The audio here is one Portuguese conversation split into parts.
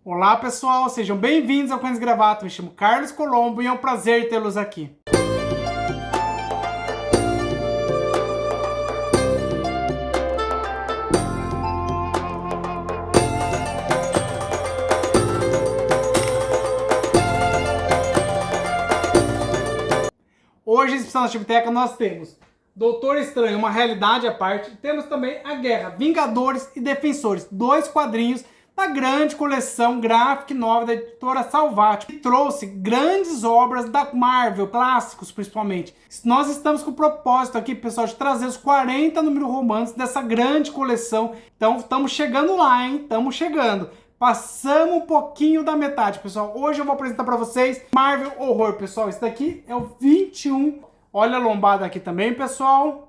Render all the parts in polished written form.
Olá pessoal, sejam bem-vindos ao Coins Gravato. Me chamo Carlos Colombo e é um prazer tê-los aqui. Hoje, na Chibiteca, nós temos Doutor Estranho, uma realidade à parte. Temos também a Guerra, Vingadores e Defensores, dois quadrinhos da grande coleção gráfica nova da editora Salvat, que trouxe grandes obras da Marvel, clássicos principalmente. Nós estamos com o propósito aqui, pessoal, de trazer os 40 números romances dessa grande coleção. Então, estamos chegando lá, hein? Estamos chegando. Passamos um pouquinho da metade, pessoal. Hoje eu vou apresentar para vocês Marvel Horror, pessoal. Esse daqui é o 21. Olha a lombada aqui também, pessoal.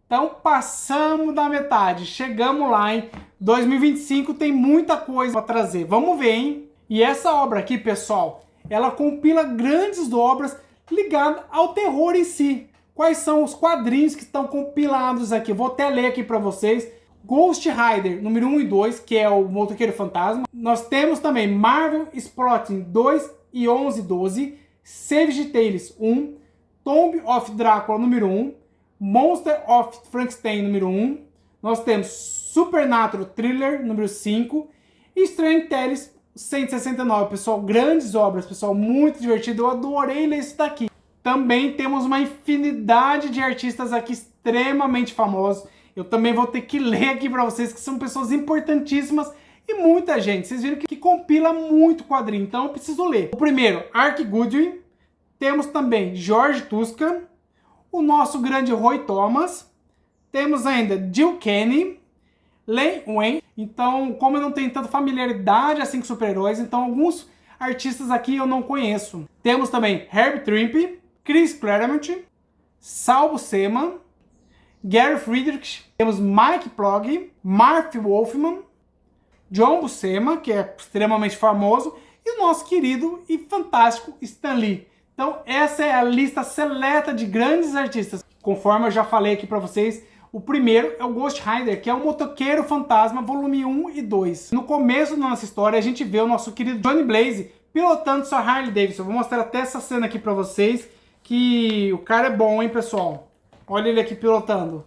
Então, passamos da metade. Chegamos lá, hein? 2025 tem muita coisa para trazer. Vamos ver, hein? E essa obra aqui, pessoal, ela compila grandes obras ligadas ao terror em si. Quais são os quadrinhos que estão compilados aqui? Eu vou até ler aqui para vocês. Ghost Rider, número 1 e 2, que é o Motoqueiro Fantasma. Nós temos também Marvel Splotting 2 e 11-12, Savage Tales 1, Tomb of Drácula número 1, Monster of Frankenstein número 1, nós temos Supernatural Thriller número 5 e Strange Tales 169, pessoal, grandes obras, pessoal, muito divertido, eu adorei ler isso daqui. Também temos uma infinidade de artistas aqui extremamente famosos. Eu também vou ter que ler aqui para vocês, que são pessoas importantíssimas e muita gente. Vocês viram que compila muito quadrinho, então eu preciso ler. O primeiro, Ark Goodwin. Temos também George Tuscan, o nosso grande Roy Thomas. Temos ainda Jill Kenny, Len Wein. Então, como eu não tenho tanta familiaridade assim com super-heróis, então alguns artistas aqui eu não conheço. Temos também Herb Trimpe, Chris Claremont, Sal Buscema, Gary Friedrich, temos Mike Plogue, Marv Wolfman, John Buscema, que é extremamente famoso, e o nosso querido e fantástico Stan Lee. Então essa é a lista seleta de grandes artistas. Conforme eu já falei aqui para vocês, o primeiro é o Ghost Rider, que é o Motoqueiro Fantasma, volume 1 e 2. No começo da nossa história, a gente vê o nosso querido Johnny Blaze pilotando sua Harley Davidson. Eu vou mostrar até essa cena aqui para vocês, que o cara é bom, hein, pessoal? Olha ele aqui pilotando.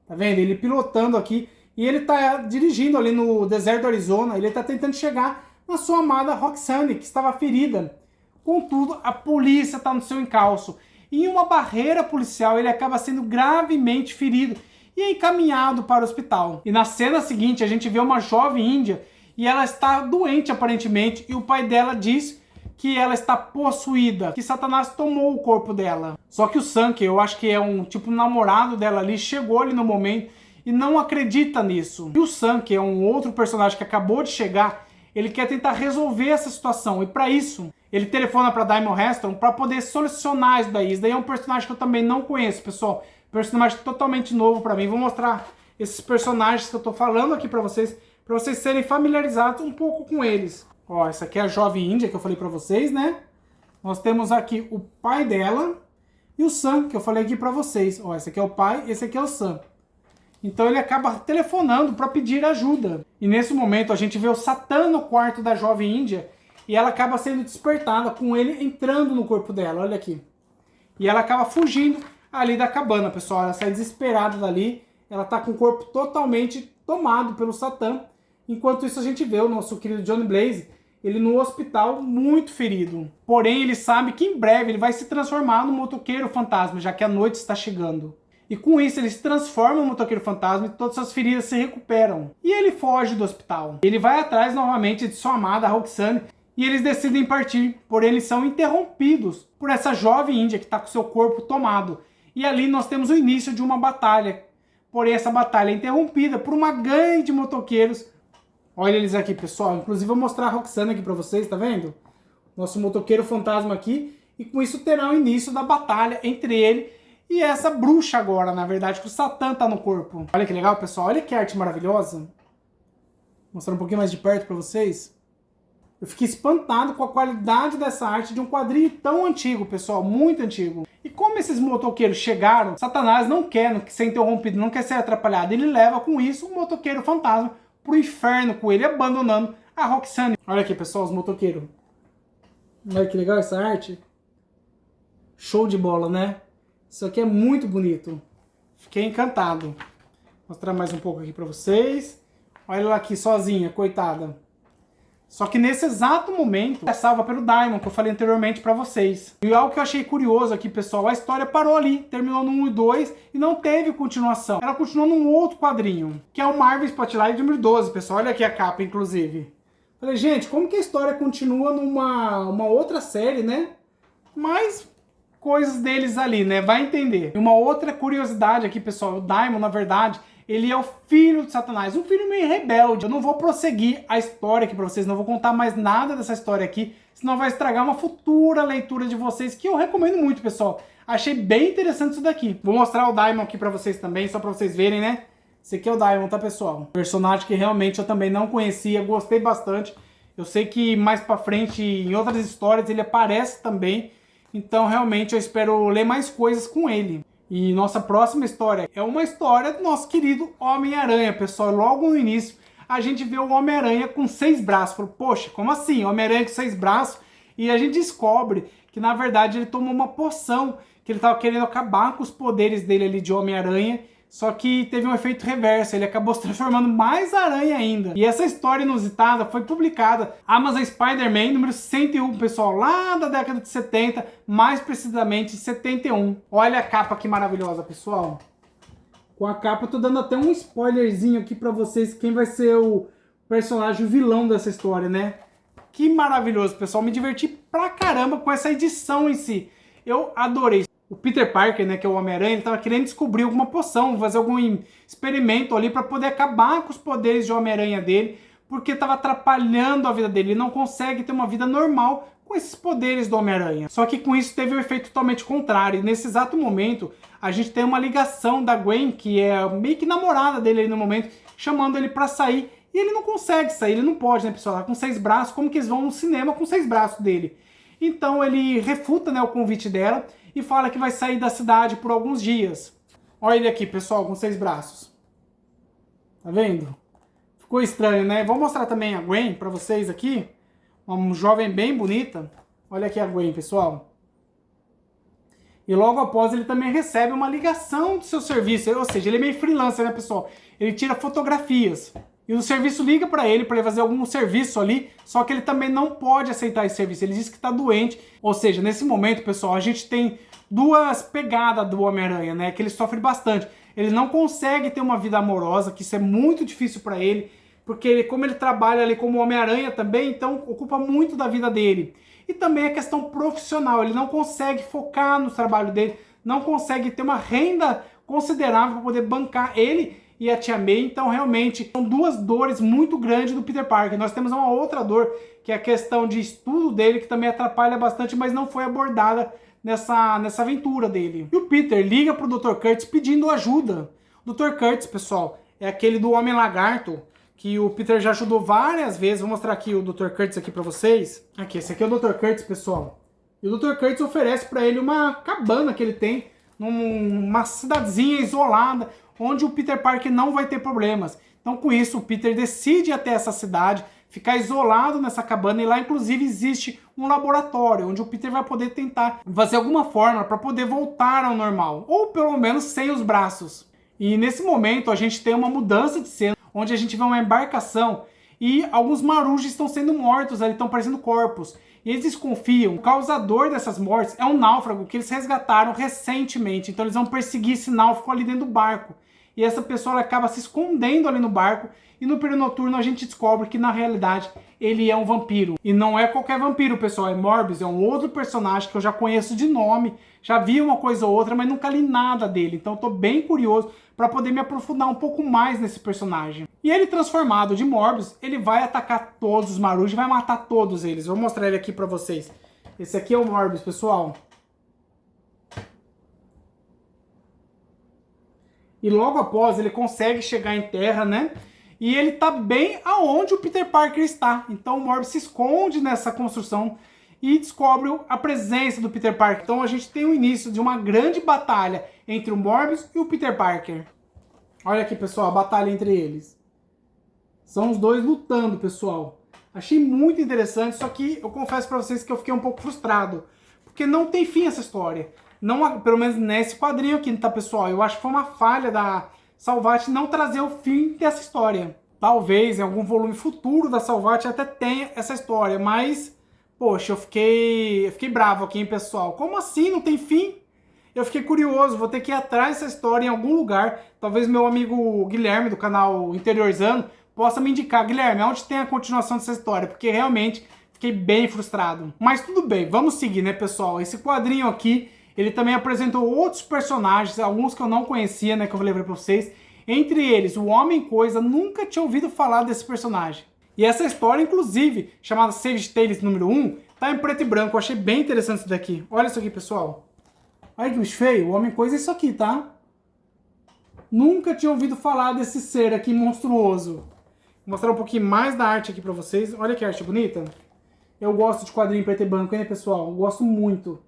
Tá vendo? Ele pilotando aqui. E ele tá dirigindo ali no deserto do Arizona. Ele tá tentando chegar na sua amada Roxanne, que estava ferida. Contudo, a polícia tá no seu encalço. E em uma barreira policial, ele acaba sendo gravemente ferido e é encaminhado para o hospital. E na cena seguinte, a gente vê uma jovem índia e ela está doente aparentemente. E o pai dela diz que ela está possuída, que Satanás tomou o corpo dela. Só que o Sam, que eu acho que é um tipo namorado dela ali, chegou ali no momento e não acredita nisso. E o Sam, que é um outro personagem que acabou de chegar, ele quer tentar resolver essa situação. E para isso, ele telefona para Diamond Heston para poder solucionar isso daí. Isso daí é um personagem que eu também não conheço, pessoal. Personagem totalmente novo para mim. Vou mostrar esses personagens que eu tô falando aqui para vocês serem familiarizados um pouco com eles. Ó, essa aqui é a jovem índia que eu falei pra vocês, né? Nós temos aqui o pai dela e o Sam, que eu falei aqui pra vocês. Ó, esse aqui é o pai, esse aqui é o Sam. Então ele acaba telefonando pra pedir ajuda. E nesse momento a gente vê o Satã no quarto da jovem índia e ela acaba sendo despertada com ele entrando no corpo dela, olha aqui. E ela acaba fugindo ali da cabana, pessoal. Ela sai desesperada dali, ela tá com o corpo totalmente tomado pelo Satã. Enquanto isso a gente vê o nosso querido Johnny Blaze, ele no hospital muito ferido. Porém ele sabe que em breve ele vai se transformar no Motoqueiro Fantasma, já que a noite está chegando. E com isso ele se transforma no Motoqueiro Fantasma e todas suas feridas se recuperam. E ele foge do hospital. Ele vai atrás novamente de sua amada Roxanne e eles decidem partir. Porém eles são interrompidos por essa jovem índia que está com seu corpo tomado. E ali nós temos o início de uma batalha. Porém essa batalha é interrompida por uma gangue de motoqueiros. Olha eles aqui, pessoal. Inclusive, eu vou mostrar a Roxanne aqui pra vocês, tá vendo? Nosso motoqueiro fantasma aqui. E com isso terá o início da batalha entre ele e essa bruxa agora, na verdade, que o Satã tá no corpo. Olha que legal, pessoal. Olha que arte maravilhosa. Vou mostrar um pouquinho mais de perto pra vocês. Eu fiquei espantado com a qualidade dessa arte de um quadrinho tão antigo, pessoal. Muito antigo. E como esses motoqueiros chegaram, Satanás não quer ser interrompido, não quer ser atrapalhado. Ele leva com isso o motoqueiro fantasma pro inferno com ele, abandonando a Roxane. Olha aqui, pessoal, os motoqueiros. Olha que legal essa arte. Show de bola, né? Isso aqui é muito bonito. Fiquei encantado. Vou mostrar mais um pouco aqui pra vocês. Olha ela aqui sozinha, coitada. Só que nesse exato momento é salva pelo Daimon, que eu falei anteriormente pra vocês. E algo que eu achei curioso aqui, pessoal, a história parou ali, terminou no 1 e 2 e não teve continuação. Ela continuou num outro quadrinho, que é o Marvel Spotlight número 12, pessoal. Olha aqui a capa, inclusive. Falei, gente, como que a história continua numa outra série, né? Mas coisas deles ali, né? Vai entender. E uma outra curiosidade aqui, pessoal, o Daimon, na verdade, ele é o filho de Satanás, um filho meio rebelde. Eu não vou prosseguir a história aqui pra vocês, não vou contar mais nada dessa história aqui, senão vai estragar uma futura leitura de vocês, que eu recomendo muito, pessoal. Achei bem interessante isso daqui. Vou mostrar o Daimon aqui pra vocês também, só pra vocês verem, né? Esse aqui é o Daimon, tá, pessoal? Personagem que realmente eu também não conhecia, gostei bastante. Eu sei que mais pra frente, em outras histórias, ele aparece também. Então, realmente, eu espero ler mais coisas com ele. E nossa próxima história é uma história do nosso querido Homem-Aranha, pessoal. Logo no início, a gente vê o Homem-Aranha com 6 braços. Falou, poxa, como assim? Homem-Aranha com 6 braços? E a gente descobre que, na verdade, ele tomou uma poção, que ele estava querendo acabar com os poderes dele ali de Homem-Aranha. Só que teve um efeito reverso, ele acabou se transformando mais aranha ainda. E essa história inusitada foi publicada Amazing Spider-Man número 101, pessoal, lá da década de 70, mais precisamente 71. Olha a capa que maravilhosa, pessoal. Com a capa eu tô dando até um spoilerzinho aqui pra vocês, quem vai ser o personagem, o vilão dessa história, né? Que maravilhoso, pessoal, me diverti pra caramba com essa edição em si. Eu adorei. O Peter Parker, né, que é o Homem-Aranha, ele estava querendo descobrir alguma poção, fazer algum experimento ali para poder acabar com os poderes de Homem-Aranha dele, porque estava atrapalhando a vida dele. Ele não consegue ter uma vida normal com esses poderes do Homem-Aranha. Só que com isso teve um efeito totalmente contrário. E nesse exato momento, a gente tem uma ligação da Gwen, que é meio que namorada dele aí no momento, chamando ele para sair. E ele não consegue sair, ele não pode, né, pessoal? Com 6 braços, como que eles vão no cinema com 6 braços dele? Então ele refuta, né, o convite dela e fala que vai sair da cidade por alguns dias. Olha ele aqui, pessoal, com 6 braços. Tá vendo? Ficou estranho, né? Vou mostrar também a Gwen pra vocês aqui. Uma jovem bem bonita. Olha aqui a Gwen, pessoal. E logo após ele também recebe uma ligação do seu serviço. Ou seja, ele é meio freelancer, né, pessoal? Ele tira fotografias. E o serviço liga para ele fazer algum serviço ali, só que ele também não pode aceitar esse serviço. Ele diz que está doente. Ou seja, nesse momento, pessoal, a gente tem duas pegadas do Homem-Aranha, né? Que ele sofre bastante. Ele não consegue ter uma vida amorosa, que isso é muito difícil para ele, porque ele, como ele trabalha ali como Homem-Aranha também, então ocupa muito da vida dele. E também a questão profissional, ele não consegue focar no trabalho dele, não consegue ter uma renda considerável para poder bancar ele e a Tia May. Então realmente são duas dores muito grandes do Peter Parker. Nós temos uma outra dor, que é a questão de estudo dele, que também atrapalha bastante, mas não foi abordada nessa aventura dele. E o Peter liga pro Dr. Curtis pedindo ajuda. O Dr. Curtis, pessoal, é aquele do Homem-Lagarto, que o Peter já ajudou várias vezes. Vou mostrar aqui o Dr. Curtis aqui pra vocês. Aqui, esse aqui é o Dr. Curtis, pessoal. E o Dr. Curtis oferece pra ele uma cabana que ele tem, numa cidadezinha isolada, onde o Peter Parker não vai ter problemas. Então, com isso, o Peter decide ir até essa cidade, ficar isolado nessa cabana, e lá, inclusive, existe um laboratório, onde o Peter vai poder tentar fazer alguma forma para poder voltar ao normal, ou pelo menos sem os braços. E nesse momento, a gente tem uma mudança de cena, onde a gente vê uma embarcação e alguns marujos estão sendo mortos, ali estão parecendo corpos. E eles desconfiam que o causador dessas mortes é um náufrago que eles resgataram recentemente. Então eles vão perseguir esse náufrago ali dentro do barco. E essa pessoa acaba se escondendo ali no barco. E no período noturno a gente descobre que na realidade ele é um vampiro. E não é qualquer vampiro, pessoal. É Morbius, é um outro personagem que eu já conheço de nome. Já vi uma coisa ou outra, mas nunca li nada dele. Então eu tô bem curioso para poder me aprofundar um pouco mais nesse personagem. E ele, transformado de Morbius, ele vai atacar todos os marujos, vai matar todos eles. Vou mostrar ele aqui para vocês. Esse aqui é o Morbius, pessoal. E logo após ele consegue chegar em terra, né? E ele tá bem aonde o Peter Parker está. Então o Morbius se esconde nessa construção e descobre a presença do Peter Parker. Então a gente tem o início de uma grande batalha entre o Morbius e o Peter Parker. Olha aqui, pessoal, a batalha entre eles. São os dois lutando, pessoal. Achei muito interessante, só que eu confesso pra vocês que eu fiquei um pouco frustrado. Porque não tem fim essa história. Não, pelo menos nesse quadrinho aqui, tá, pessoal? Eu acho que foi uma falha da Salvat não trazer o fim dessa história. Talvez em algum volume futuro da Salvat até tenha essa história, mas, poxa, eu fiquei bravo aqui, hein, pessoal? Como assim? Não tem fim? Eu fiquei curioso, vou ter que ir atrás dessa história em algum lugar. Talvez meu amigo Guilherme, do canal Interiorzando, possa me indicar. Guilherme, onde tem a continuação dessa história? Porque realmente fiquei bem frustrado. Mas tudo bem, vamos seguir, né, pessoal? Esse quadrinho aqui, ele também apresentou outros personagens, alguns que eu não conhecia, né, que eu vou levar pra vocês. Entre eles, o Homem-Coisa, nunca tinha ouvido falar desse personagem. E essa história, inclusive, chamada Savage Tales número 1, tá em preto e branco. Eu achei bem interessante isso daqui. Olha isso aqui, pessoal. Olha que bicho feio. O Homem-Coisa é isso aqui, tá? Nunca tinha ouvido falar desse ser aqui monstruoso. Vou mostrar um pouquinho mais da arte aqui pra vocês. Olha que arte bonita. Eu gosto de quadrinho em preto e branco, né, pessoal? Eu gosto muito.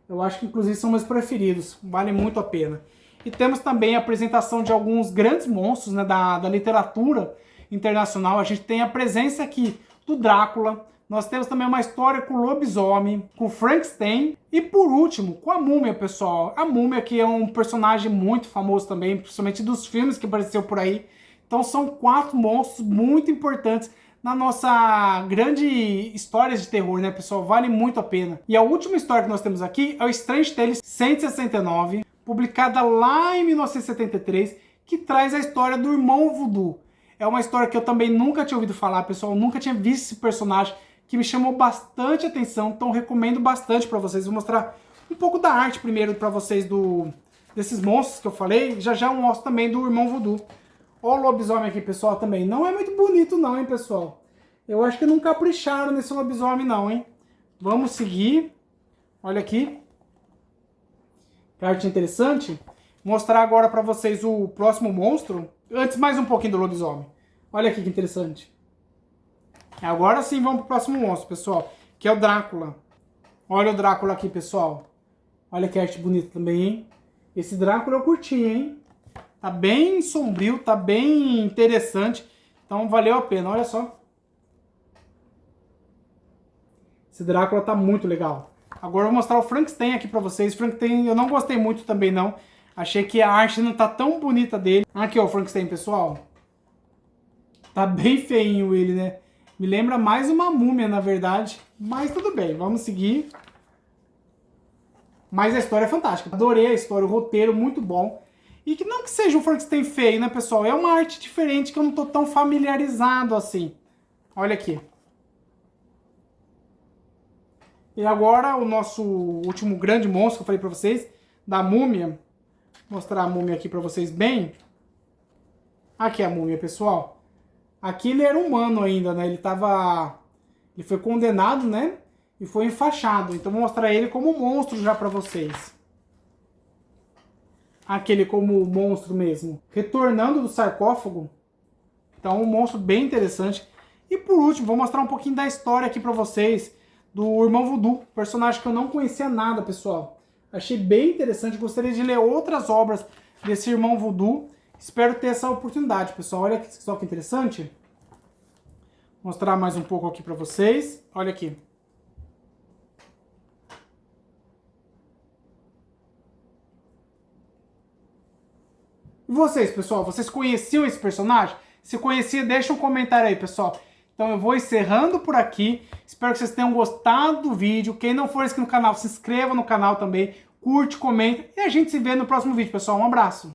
Eu acho que, inclusive, são meus preferidos. Vale muito a pena. E temos também a apresentação de alguns grandes monstros, né, da literatura internacional. A gente tem a presença aqui do Drácula. Nós temos também uma história com o lobisomem, com o Frankenstein. E, por último, com a Múmia, pessoal. A Múmia, que é um personagem muito famoso também, principalmente dos filmes que apareceu por aí. Então, são 4 monstros muito importantes na nossa grande história de terror, né, pessoal? Vale muito a pena. E a última história que nós temos aqui é o Strange Tales 169, publicada lá em 1973, que traz a história do Irmão Voodoo. É uma história que eu também nunca tinha ouvido falar, pessoal. Eu nunca tinha visto esse personagem, que me chamou bastante atenção. Então, recomendo bastante para vocês. Vou mostrar um pouco da arte primeiro para vocês desses monstros que eu falei. Já já eu mostro também do Irmão Voodoo. Olha o lobisomem aqui, pessoal, também. Não é muito bonito não, hein, pessoal? Eu acho que não capricharam nesse lobisomem não, hein? Vamos seguir. Olha aqui. Que arte interessante. Mostrar agora pra vocês o próximo monstro. Antes, mais um pouquinho do lobisomem. Olha aqui que interessante. Agora sim, vamos pro próximo monstro, pessoal. Que é o Drácula. Olha o Drácula aqui, pessoal. Olha que arte bonita também, hein? Esse Drácula eu curti, hein? Tá bem sombrio, tá bem interessante. Então valeu a pena, olha só. Esse Drácula tá muito legal. Agora eu vou mostrar o Frankenstein aqui pra vocês. Frankenstein eu não gostei muito também não. Achei que a arte não tá tão bonita dele. Aqui ó, o Frankenstein, pessoal. Tá bem feinho ele, né? Me lembra mais uma múmia, na verdade. Mas tudo bem, vamos seguir. Mas a história é fantástica. Adorei a história, o roteiro muito bom. E que não que seja um Frankenstein feio, né, pessoal? É uma arte diferente que eu não tô tão familiarizado assim. Olha aqui. E agora o nosso último grande monstro que eu falei pra vocês, da múmia. Vou mostrar a múmia aqui pra vocês bem. Aqui é a múmia, pessoal. Aqui ele era humano ainda, né? Ele foi condenado, né? E foi enfaixado. Então vou mostrar ele como monstro já pra vocês. Aquele como monstro mesmo. Retornando do sarcófago. Então um monstro bem interessante. E por último, vou mostrar um pouquinho da história aqui pra vocês. Do Irmão Voodoo. Personagem que eu não conhecia nada, pessoal. Achei bem interessante. Gostaria de ler outras obras desse Irmão Voodoo. Espero ter essa oportunidade, pessoal. Olha só que interessante. Vou mostrar mais um pouco aqui pra vocês. Olha aqui. E vocês, pessoal? Vocês conheciam esse personagem? Se conhecia, deixa um comentário aí, pessoal. Então eu vou encerrando por aqui. Espero que vocês tenham gostado do vídeo. Quem não for inscrito no canal, se inscreva no canal também. Curte, comenta. E a gente se vê no próximo vídeo, pessoal. Um abraço.